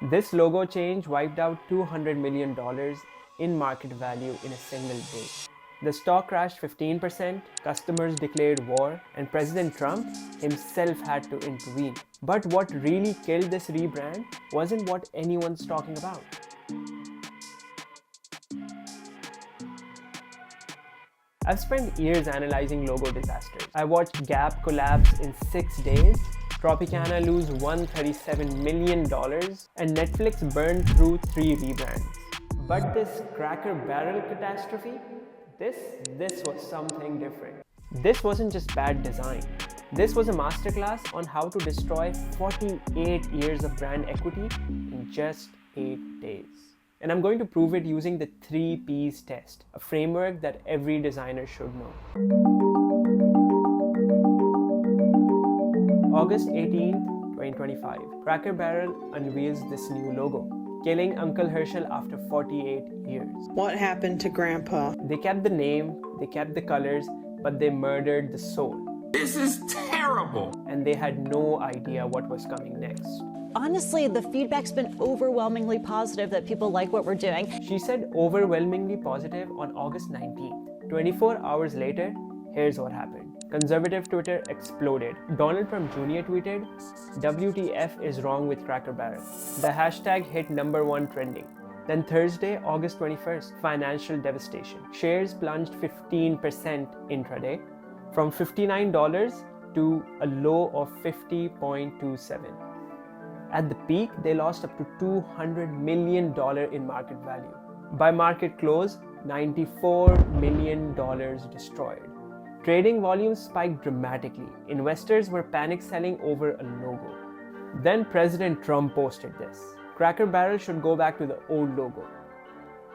This logo change wiped out $200 million in market value in a single day. The stock crashed 15%, customers declared war, and President Trump himself had to intervene. But what really killed this rebrand wasn't what anyone's talking about. I've spent years analyzing logo disasters. I watched Gap collapse in 6 days, Tropicana lose $137 million, and Netflix burn through 3 rebrands. But this Cracker Barrel catastrophe, this was something different. This wasn't just bad design. This was a masterclass on how to destroy 48 years of brand equity in just 8 days. And I'm going to prove it using the 3 P's test, a framework that every designer should know. August 18th, 2025, Cracker Barrel unveils this new logo, killing Uncle Herschel after 48 years. What happened to Grandpa? They kept the name, they kept the colors, but they murdered the soul. This is terrible! And they had no idea what was coming next. Honestly, the feedback's been overwhelmingly positive that people like what we're doing. She said overwhelmingly positive on August 19th. 24 hours later, here's what happened. Conservative Twitter exploded. Donald Trump Jr. tweeted, "WTF is wrong with Cracker Barrel." The hashtag hit #1 trending. Then Thursday, August 21st, financial devastation. Shares plunged 15% intraday, from $59 to a low of $50.27. At the peak, they lost up to $200 million in market value. By market close, $94 million destroyed. Trading volumes spiked dramatically. Investors were panic selling over a logo. Then President Trump posted this. Cracker Barrel should go back to the old logo.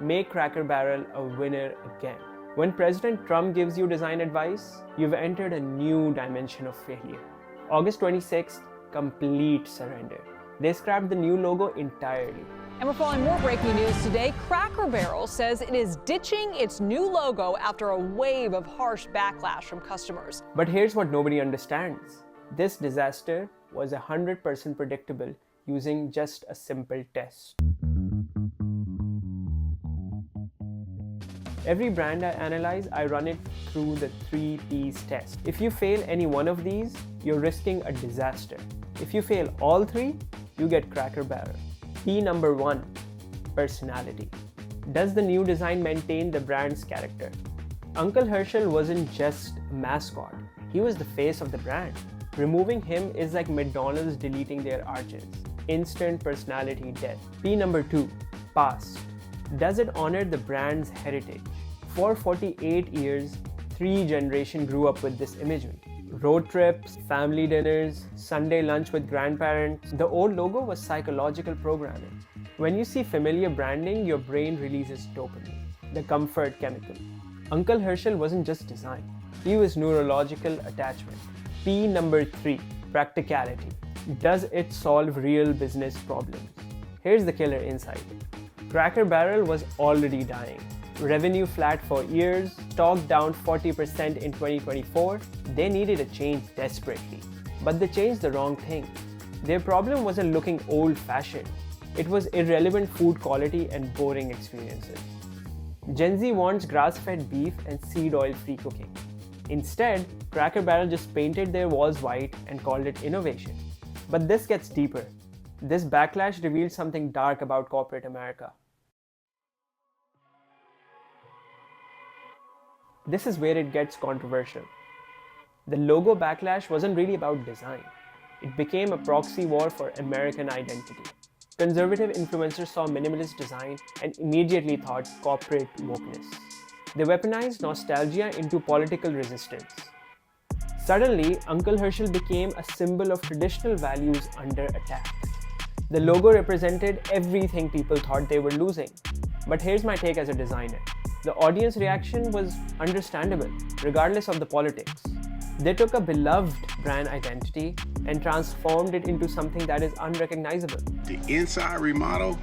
Make Cracker Barrel a winner again. When President Trump gives you design advice, you've entered a new dimension of failure. August 26th, complete surrender. They scrapped the new logo entirely. And we're following more breaking news today. Cracker Barrel says it is ditching its new logo after a wave of harsh backlash from customers. But here's what nobody understands. This disaster was 100% predictable using just a simple test. Every brand I analyze, I run it through the 3 P's test. If you fail any one of these, you're risking a disaster. If you fail all 3, you get Cracker Barrel. P number 1, personality. Does the new design maintain the brand's character? Uncle Herschel wasn't just a mascot, he was the face of the brand. Removing him is like McDonald's deleting their arches. Instant personality death. P number 2, past. Does it honor the brand's heritage? For 48 years, 3 generations grew up with this imagery. Road trips, family dinners, Sunday lunch with grandparents. The old logo was psychological programming. When you see familiar branding, your brain releases dopamine, the comfort chemical. Uncle Herschel wasn't just design, he was neurological attachment. P number 3, practicality. Does it solve real business problems? Here's the killer insight. Cracker Barrel was already dying. Revenue flat for years, stock down 40% in 2024. They needed a change desperately. But they changed the wrong thing. Their problem wasn't looking old-fashioned. It was irrelevant food quality and boring experiences. Gen Z wants grass-fed beef and seed oil-free cooking. Instead, Cracker Barrel just painted their walls white and called it innovation. But this gets deeper. This backlash revealed something dark about corporate America. This is where it gets controversial. The logo backlash wasn't really about design. It became a proxy war for American identity. Conservative influencers saw minimalist design and immediately thought corporate wokeness. They weaponized nostalgia into political resistance. Suddenly, Uncle Herschel became a symbol of traditional values under attack. The logo represented everything people thought they were losing. But here's my take as a designer. The audience reaction was understandable, regardless of the politics. They took a beloved brand identity and transformed it into something that is unrecognizable. The inside remodel,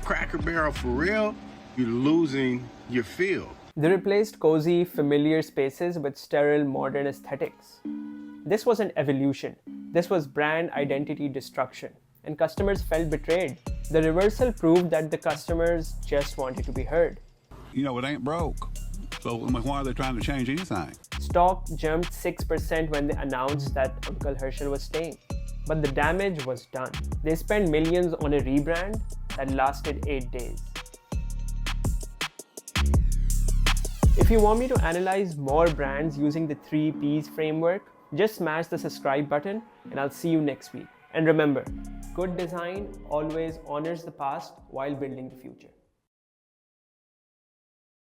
Cracker Barrel for real, you're losing your feel. They replaced cozy, familiar spaces with sterile, modern aesthetics. This wasn't evolution. This was brand identity destruction, and customers felt betrayed. The reversal proved that the customers just wanted to be heard. You know, it ain't broke. So why are they trying to change anything? Stock jumped 6% when they announced that Uncle Herschel was staying. But the damage was done. They spent millions on a rebrand that lasted 8 days. If you want me to analyze more brands using the 3 Ps framework, just smash the subscribe button and I'll see you next week. And remember, good design always honors the past while building the future.